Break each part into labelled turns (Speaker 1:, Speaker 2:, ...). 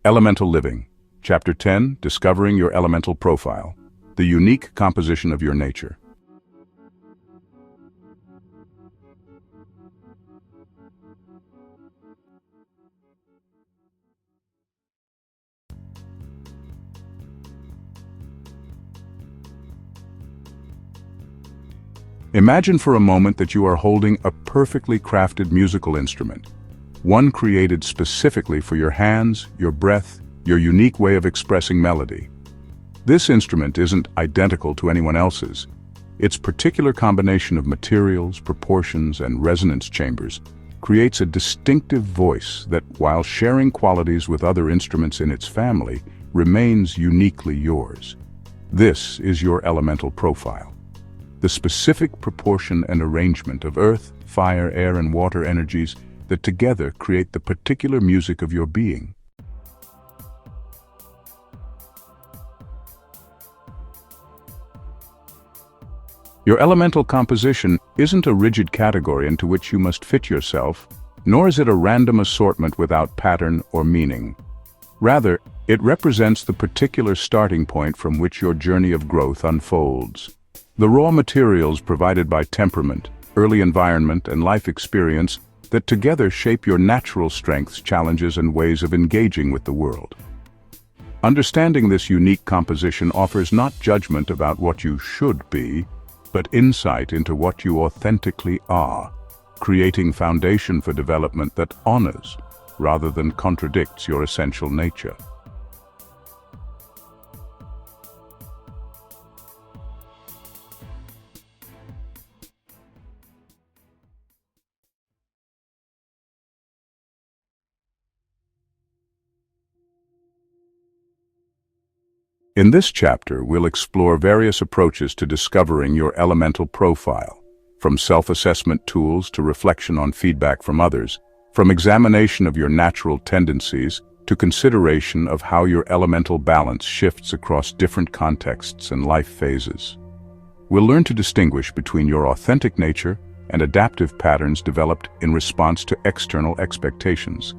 Speaker 1: Elemental Living, Chapter 10, Discovering Your Elemental Profile, the Unique Composition of Your Nature. Imagine for a moment that you are holding a perfectly crafted musical instrument, one created specifically for your hands, your breath, your unique way of expressing melody. This instrument isn't identical to anyone else's. Its particular combination of materials, proportions, and resonance chambers creates a distinctive voice that, while sharing qualities with other instruments in its family, remains uniquely yours. This is your elemental profile. The specific proportion and arrangement of earth, fire, air, and water energies that together create the particular music of your being. Your elemental composition isn't a rigid category into which you must fit yourself, nor is it a random assortment without pattern or meaning. Rather, it represents the particular starting point from which your journey of growth unfolds. The raw materials provided by temperament, early environment, and life experience that together shape your natural strengths, challenges, and ways of engaging with the world. Understanding this unique composition offers not judgment about what you should be, but insight into what you authentically are, creating foundation for development that honors rather than contradicts your essential nature. In this chapter, we'll explore various approaches to discovering your elemental profile, from self-assessment tools to reflection on feedback from others, from examination of your natural tendencies to consideration of how your elemental balance shifts across different contexts and life phases. We'll learn to distinguish between your authentic nature and adaptive patterns developed in response to external expectations,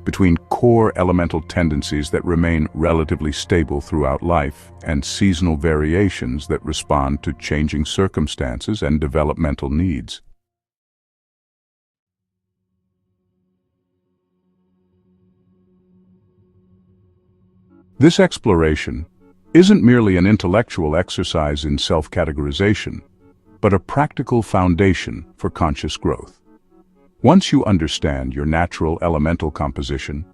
Speaker 1: between core elemental tendencies that remain relatively stable throughout life and seasonal variations that respond to changing circumstances and developmental needs. This exploration isn't merely an intellectual exercise in self-categorization, but a practical foundation for conscious growth. Once you understand your natural elemental composition,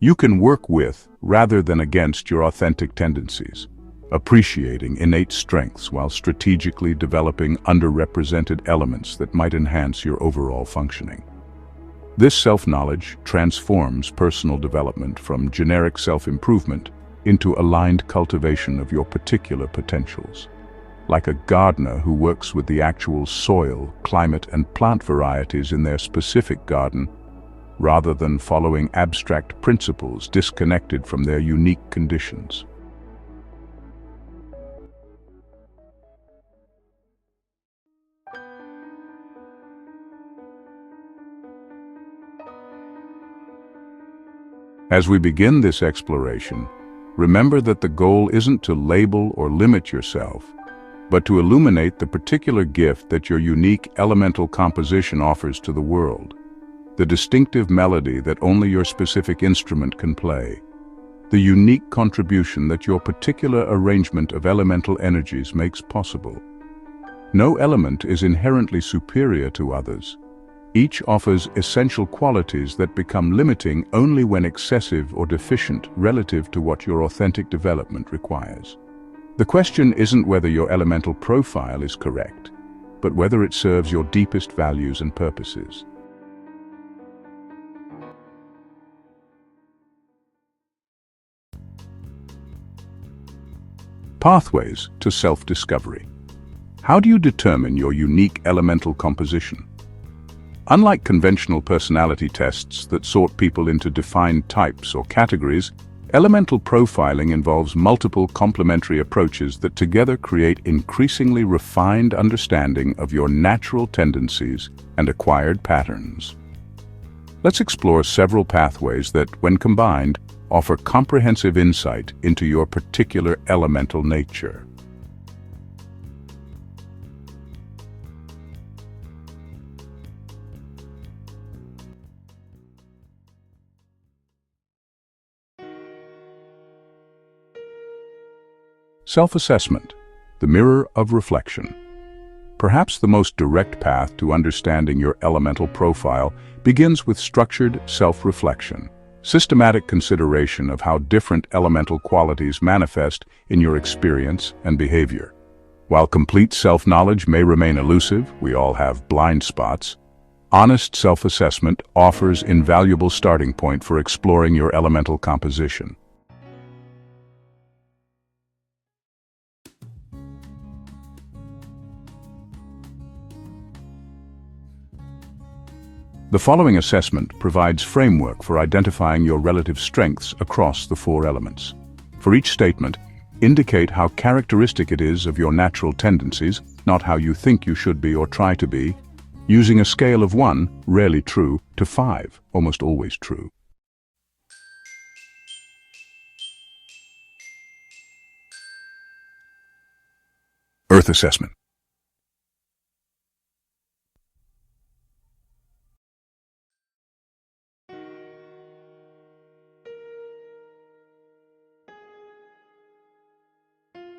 Speaker 1: you can work with rather than against your authentic tendencies, appreciating innate strengths while strategically developing underrepresented elements that might enhance your overall functioning. This self-knowledge transforms personal development from generic self-improvement into aligned cultivation of your particular potentials. Like a gardener who works with the actual soil, climate, and plant varieties in their specific garden, rather than following abstract principles disconnected from their unique conditions. As we begin this exploration, remember that the goal isn't to label or limit yourself, but to illuminate the particular gift that your unique elemental composition offers to the world, the distinctive melody that only your specific instrument can play, the unique contribution that your particular arrangement of elemental energies makes possible. No element is inherently superior to others. Each offers essential qualities that become limiting only when excessive or deficient relative to what your authentic development requires. The question isn't whether your elemental profile is correct, but whether it serves your deepest values and purposes. Pathways to self-discovery. How do you determine your unique elemental composition? Unlike conventional personality tests that sort people into defined types or categories, elemental profiling involves multiple complementary approaches that together create increasingly refined understanding of your natural tendencies and acquired patterns. Let's explore several pathways that, when combined, offer comprehensive insight into your particular elemental nature. Self-assessment, the mirror of reflection. Perhaps the most direct path to understanding your elemental profile begins with structured self-reflection, systematic consideration of how different elemental qualities manifest in your experience and behavior. While complete self-knowledge may remain elusive, we all have blind spots, honest self-assessment offers invaluable starting point for exploring your elemental composition. The following assessment provides framework for identifying your relative strengths across the four elements. For each statement, indicate how characteristic it is of your natural tendencies, not how you think you should be or try to be, using a scale of 1, rarely true, to 5, almost always true. Earth assessment.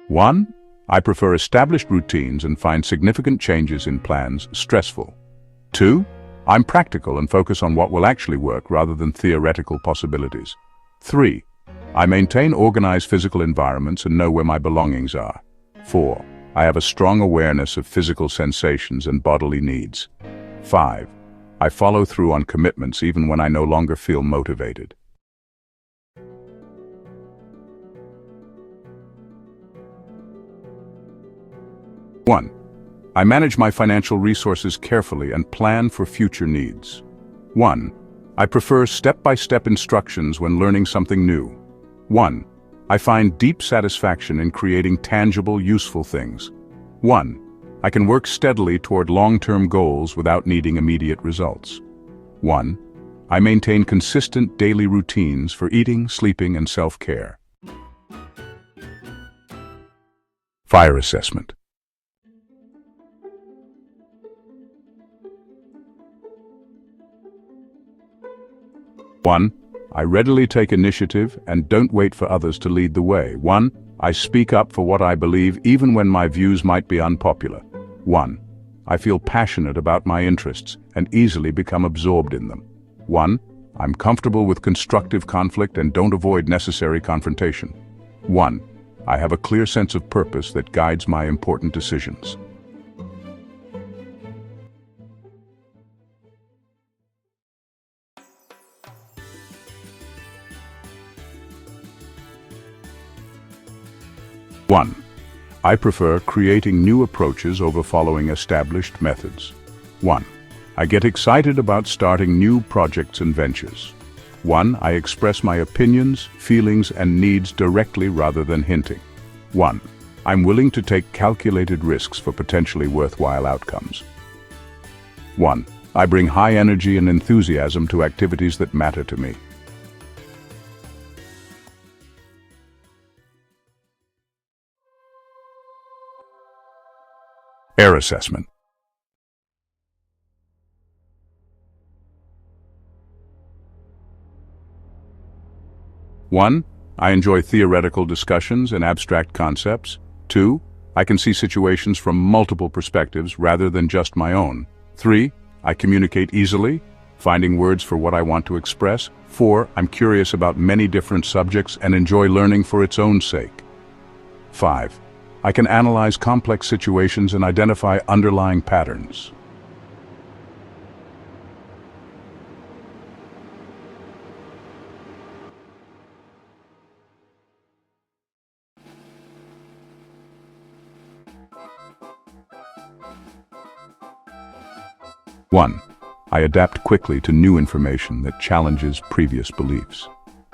Speaker 1: One, I prefer established routines and find significant changes in plans stressful. 2, I'm practical and focus on what will actually work rather than theoretical possibilities. 3, I maintain organized physical environments and know where my belongings are. 4, I have a strong awareness of physical sensations and bodily needs. 5, I follow through on commitments even when I no longer feel motivated. One, I manage my financial resources carefully and plan for future needs. 1, I prefer step-by-step instructions when learning something new. 1, I find deep satisfaction in creating tangible, useful things. 1, I can work steadily toward long-term goals without needing immediate results. 1, I maintain consistent daily routines for eating, sleeping, and self-care. Fire assessment. 1, I readily take initiative and don't wait for others to lead the way. 1, I speak up for what I believe even when my views might be unpopular. 1, I feel passionate about my interests and easily become absorbed in them. 1, I'm comfortable with constructive conflict and don't avoid necessary confrontation. 1, I have a clear sense of purpose that guides my important decisions. One, I prefer creating new approaches over following established methods. 1, I get excited about starting new projects and ventures. 1, I express my opinions, feelings, and needs directly rather than hinting. 1, I'm willing to take calculated risks for potentially worthwhile outcomes. 1, I bring high energy and enthusiasm to activities that matter to me. Air assessment. 1, I enjoy theoretical discussions and abstract concepts. 2, I can see situations from multiple perspectives rather than just my own. 3, I communicate easily, finding words for what I want to express. 4, I'm curious about many different subjects and enjoy learning for its own sake. 5, I can analyze complex situations and identify underlying patterns. One, I adapt quickly to new information that challenges previous beliefs.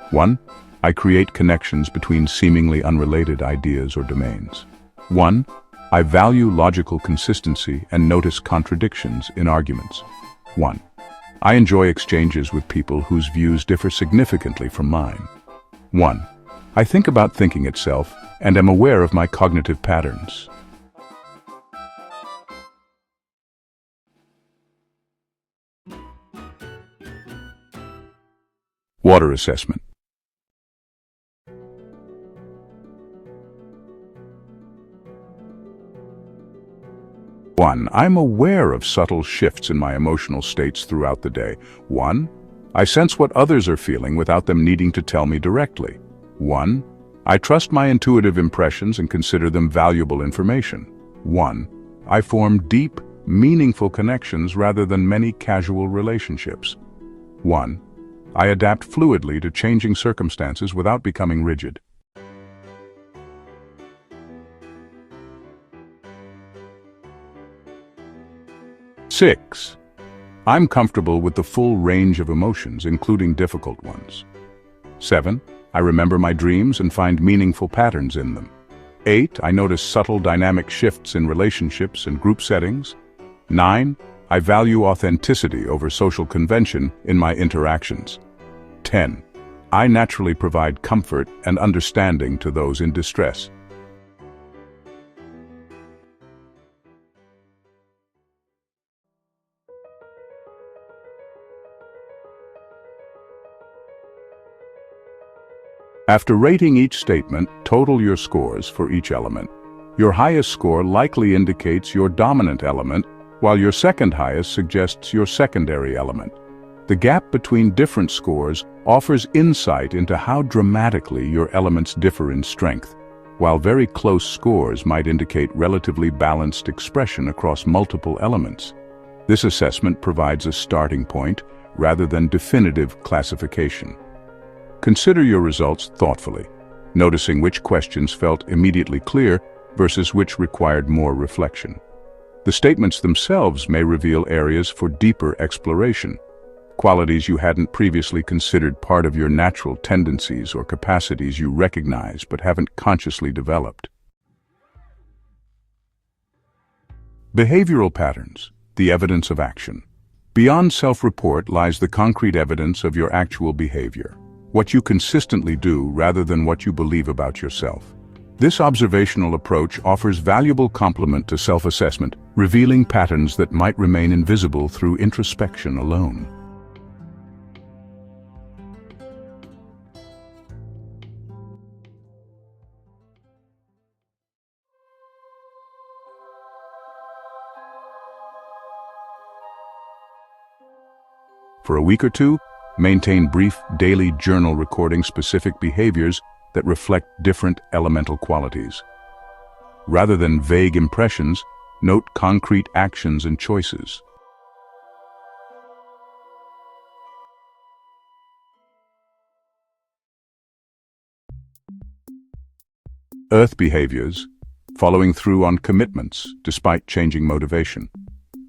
Speaker 1: 1, I create connections between seemingly unrelated ideas or domains. 1, I value logical consistency and notice contradictions in arguments. 1, I enjoy exchanges with people whose views differ significantly from mine. 1. I think about thinking itself and am aware of my cognitive patterns. Water assessment. 1. I'm aware of subtle shifts in my emotional states throughout the day. 1. I sense what others are feeling without them needing to tell me directly. 1. I trust my intuitive impressions and consider them valuable information. 1. I form deep, meaningful connections rather than many casual relationships. 1. I adapt fluidly to changing circumstances without becoming rigid. Six. I'm comfortable with the full range of emotions, including difficult ones. 7. I remember my dreams and find meaningful patterns in them. 8. I notice subtle dynamic shifts in relationships and group settings. 9. I value authenticity over social convention in my interactions. 10. I naturally provide comfort and understanding to those in distress. After rating each statement, total your scores for each element. Your highest score likely indicates your dominant element, while your second highest suggests your secondary element. The gap between different scores offers insight into how dramatically your elements differ in strength, while very close scores might indicate relatively balanced expression across multiple elements. This assessment provides a starting point rather than definitive classification. Consider your results thoughtfully, noticing which questions felt immediately clear versus which required more reflection. The statements themselves may reveal areas for deeper exploration, qualities you hadn't previously considered part of your natural tendencies or capacities you recognize but haven't consciously developed. Behavioral patterns, the evidence of action. Beyond self-report lies the concrete evidence of your actual behavior. What you consistently do rather than what you believe about yourself. This observational approach offers valuable complement to self-assessment, revealing patterns that might remain invisible through introspection alone. For a week or two, maintain brief daily journal recording specific behaviors that reflect different elemental qualities. Rather than vague impressions, note concrete actions and choices. Earth behaviors, following through on commitments despite changing motivation.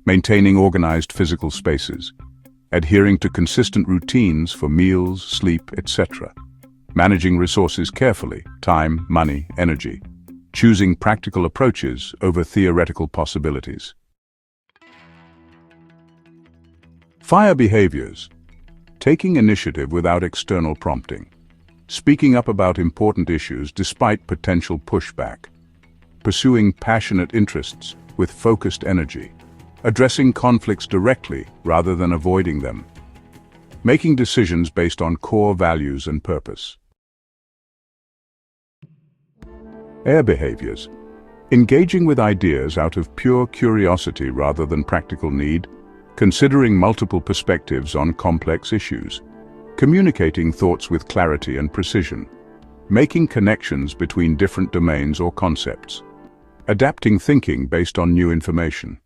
Speaker 1: Maintaining organized physical spaces. Adhering to consistent routines for meals, sleep, etc. Managing resources carefully, time, money, energy. Choosing practical approaches over theoretical possibilities. Fire behaviors. Taking initiative without external prompting. Speaking up about important issues despite potential pushback. Pursuing passionate interests with focused energy. Addressing conflicts directly rather than avoiding them. Making decisions based on core values and purpose. Air behaviors. Engaging with ideas out of pure curiosity rather than practical need. Considering multiple perspectives on complex issues. Communicating thoughts with clarity and precision. Making connections between different domains or concepts. Adapting thinking based on new information.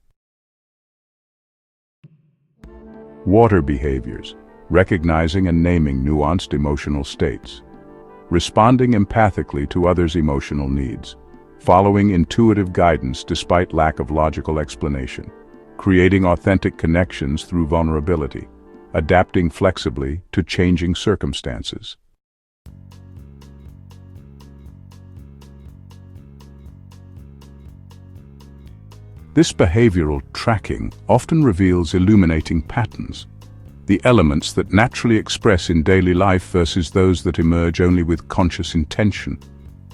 Speaker 1: Water behaviors, recognizing and naming nuanced emotional states. Responding empathically to others' emotional needs. Following intuitive guidance despite lack of logical explanation. Creating authentic connections through vulnerability. Adapting flexibly to changing circumstances. This behavioral tracking often reveals illuminating patterns. the elements that naturally express in daily life versus those that emerge only with conscious intention,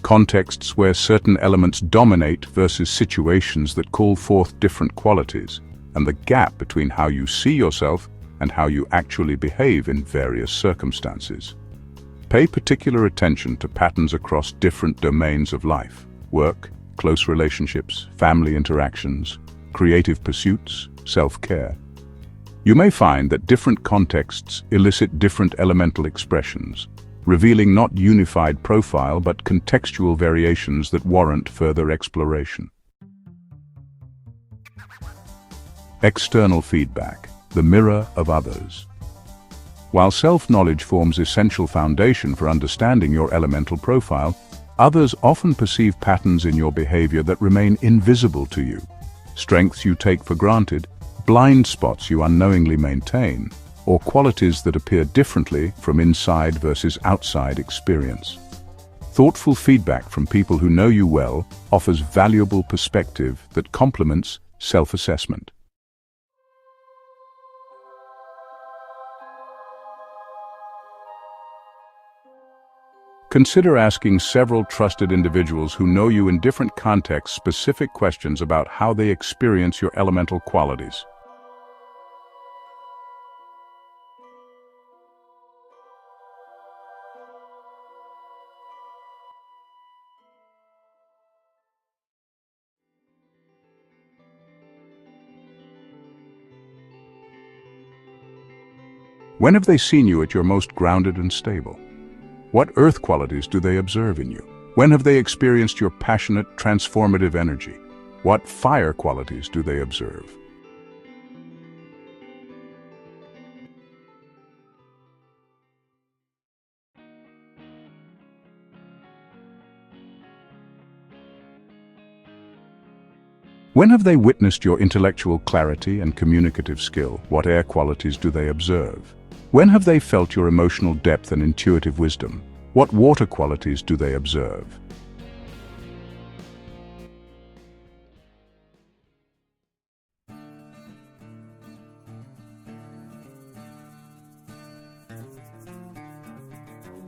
Speaker 1: contexts where certain elements dominate versus situations that call forth different qualities, and the gap between how you see yourself and how you actually behave in various circumstances. Pay particular attention to patterns across different domains of life: work, close relationships, family interactions, creative pursuits, self-care. You may find that different contexts elicit different elemental expressions, revealing not unified profile but contextual variations that warrant further exploration. External feedback, the mirror of others. While self-knowledge forms essential foundation for understanding your elemental profile, others often perceive patterns in your behavior that remain invisible to you. Strengths you take for granted, blind spots you unknowingly maintain, or qualities that appear differently from inside versus outside experience. Thoughtful feedback from people who know you well offers valuable perspective that complements self-assessment. Consider asking several trusted individuals who know you in different contexts specific questions about how they experience your elemental qualities. When have they seen you at your most grounded and stable? What earth qualities do they observe in you? When have they experienced your passionate, transformative energy? What fire qualities do they observe? When have they witnessed your intellectual clarity and communicative skill? What air qualities do they observe? When have they felt your emotional depth and intuitive wisdom? What water qualities do they observe?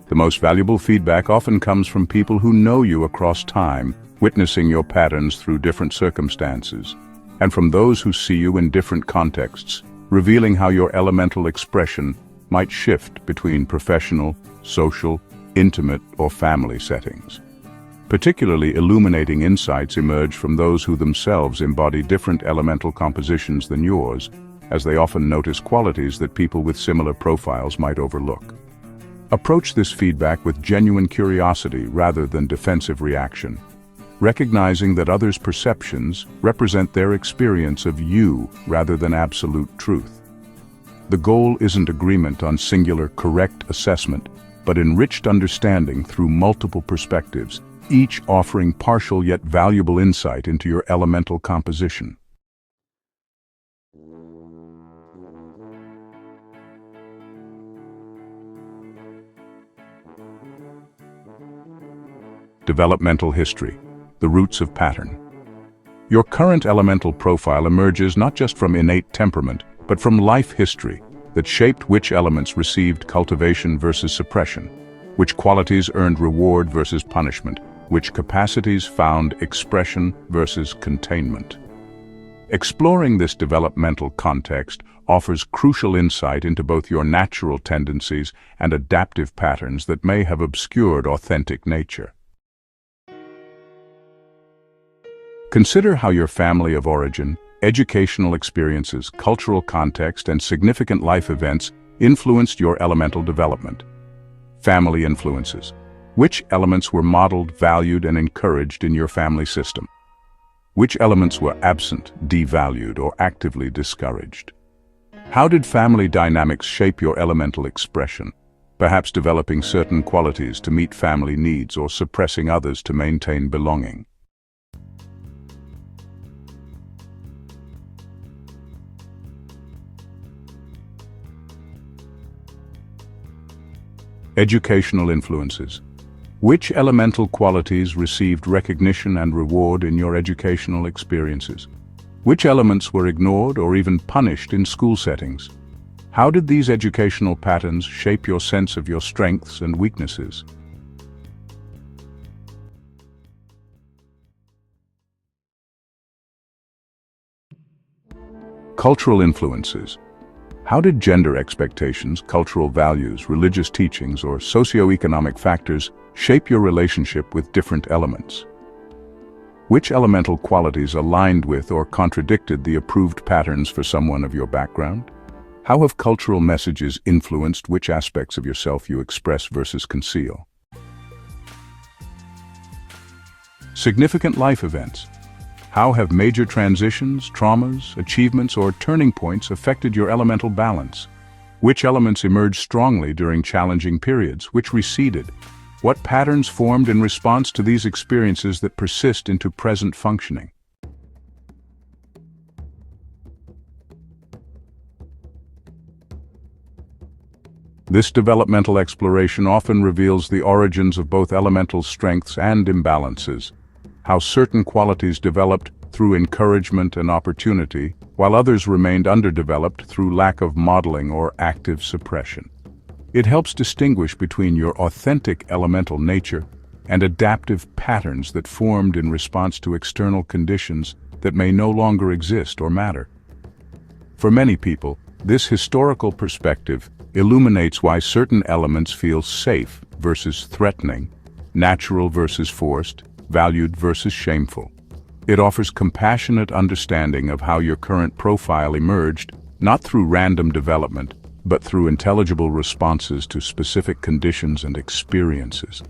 Speaker 1: The most valuable feedback often comes from people who know you across time, witnessing your patterns through different circumstances, and from those who see you in different contexts, revealing how your elemental expression might shift between professional, social, intimate, or family settings. Particularly illuminating insights emerge from those who themselves embody different elemental compositions than yours, as they often notice qualities that people with similar profiles might overlook. Approach this feedback with genuine curiosity rather than defensive reaction, recognizing that others' perceptions represent their experience of you rather than absolute truth. The goal isn't agreement on singular correct assessment, but enriched understanding through multiple perspectives, each offering partial yet valuable insight into your elemental composition. Developmental history, the roots of pattern. Your current elemental profile emerges not just from innate temperament, but from life history that shaped which elements received cultivation versus suppression, which qualities earned reward versus punishment, which capacities found expression versus containment. Exploring this developmental context offers crucial insight into both your natural tendencies and adaptive patterns that may have obscured authentic nature. Consider how your family of origin, educational experiences, cultural context, and significant life events influenced your elemental development. Family influences. Which elements were modeled, valued, and encouraged in your family system? Which elements were absent, devalued, or actively discouraged? How did family dynamics shape your elemental expression, perhaps developing certain qualities to meet family needs or suppressing others to maintain belonging? Educational influences. Which elemental qualities received recognition and reward in your educational experiences? Which elements were ignored or even punished in school settings? How did these educational patterns shape your sense of your strengths and weaknesses? Cultural influences. How did gender expectations, cultural values, religious teachings, or socioeconomic factors shape your relationship with different elements? Which elemental qualities aligned with or contradicted the approved patterns for someone of your background? How have cultural messages influenced which aspects of yourself you express versus conceal? Significant life events. How have major transitions, traumas, achievements, or turning points affected your elemental balance? Which elements emerged strongly during challenging periods, which receded? What patterns formed in response to these experiences that persist into present functioning? This developmental exploration often reveals the origins of both elemental strengths and imbalances, how certain qualities developed through encouragement and opportunity, while others remained underdeveloped through lack of modeling or active suppression. It helps distinguish between your authentic elemental nature and adaptive patterns that formed in response to external conditions that may no longer exist or matter. For many people, this historical perspective illuminates why certain elements feel safe versus threatening, natural versus forced, valued versus shameful. It offers compassionate understanding of how your current profile emerged, not through random development, but through intelligible responses to specific conditions and experiences.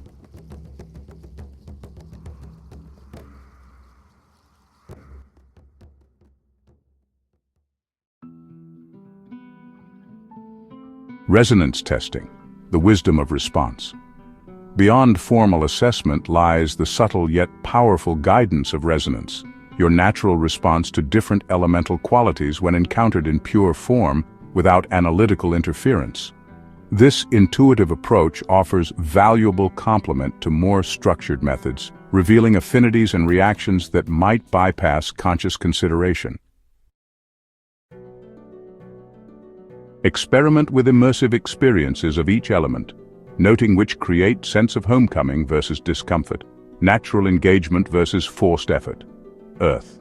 Speaker 1: Resonance testing, the wisdom of response. Beyond formal assessment lies the subtle yet powerful guidance of resonance, your natural response to different elemental qualities when encountered in pure form without analytical interference. This intuitive approach offers valuable complement to more structured methods, revealing affinities and reactions that might bypass conscious consideration. Experiment with immersive experiences of each element, noting which create sense of homecoming versus discomfort, natural engagement versus forced effort. Earth.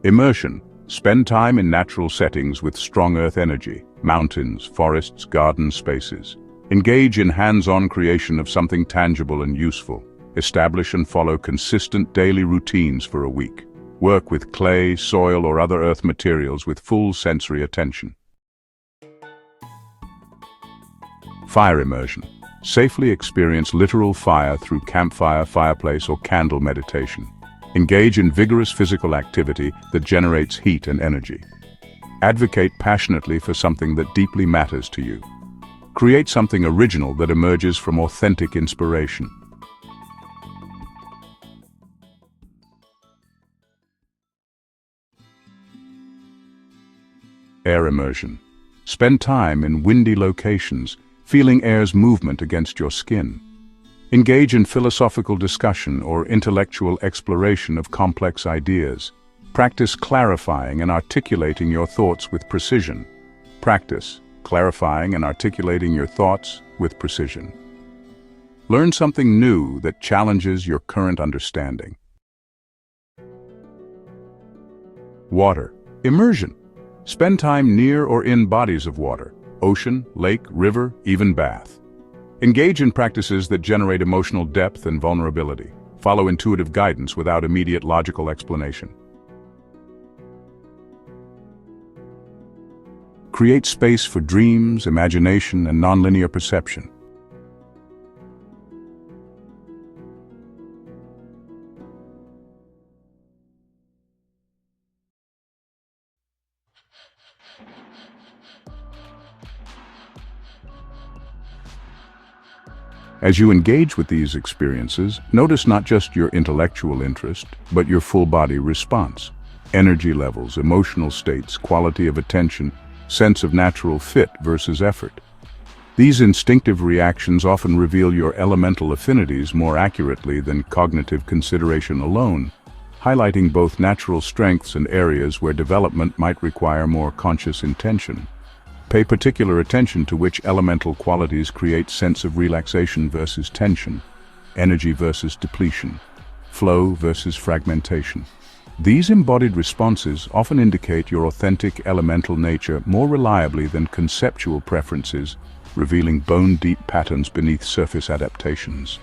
Speaker 1: Immersion. Spend time in natural settings with strong earth energy, mountains, forests, garden spaces. Engage in hands-on creation of something tangible and useful. Establish and follow consistent daily routines for a week. Work with clay, soil, or other earth materials with full sensory attention. Fire immersion. Safely experience literal fire through campfire, fireplace, or candle meditation. Engage in vigorous physical activity that generates heat and energy. Advocate passionately for something that deeply matters to you. Create something original that emerges from authentic inspiration. Air immersion. Spend time in windy locations, feeling air's movement against your skin. Engage in philosophical discussion or intellectual exploration of complex ideas. Practice clarifying and articulating your thoughts with precision. Practice clarifying and articulating your thoughts with precision. Learn something new that challenges your current understanding. Water. Immersion. Spend time near or in bodies of water, ocean, lake, river, even bath. Engage in practices that generate emotional depth and vulnerability. Follow intuitive guidance without immediate logical explanation. Create space for dreams, imagination, and nonlinear perception. As you engage with these experiences, notice not just your intellectual interest, but your full-body response. Energy levels, emotional states, quality of attention, sense of natural fit versus effort. These instinctive reactions often reveal your elemental affinities more accurately than cognitive consideration alone, highlighting both natural strengths and areas where development might require more conscious intention. Pay particular attention to which elemental qualities create sense of relaxation versus tension, energy versus depletion, flow versus fragmentation. These embodied responses often indicate your authentic elemental nature more reliably than conceptual preferences, revealing bone-deep patterns beneath surface adaptations.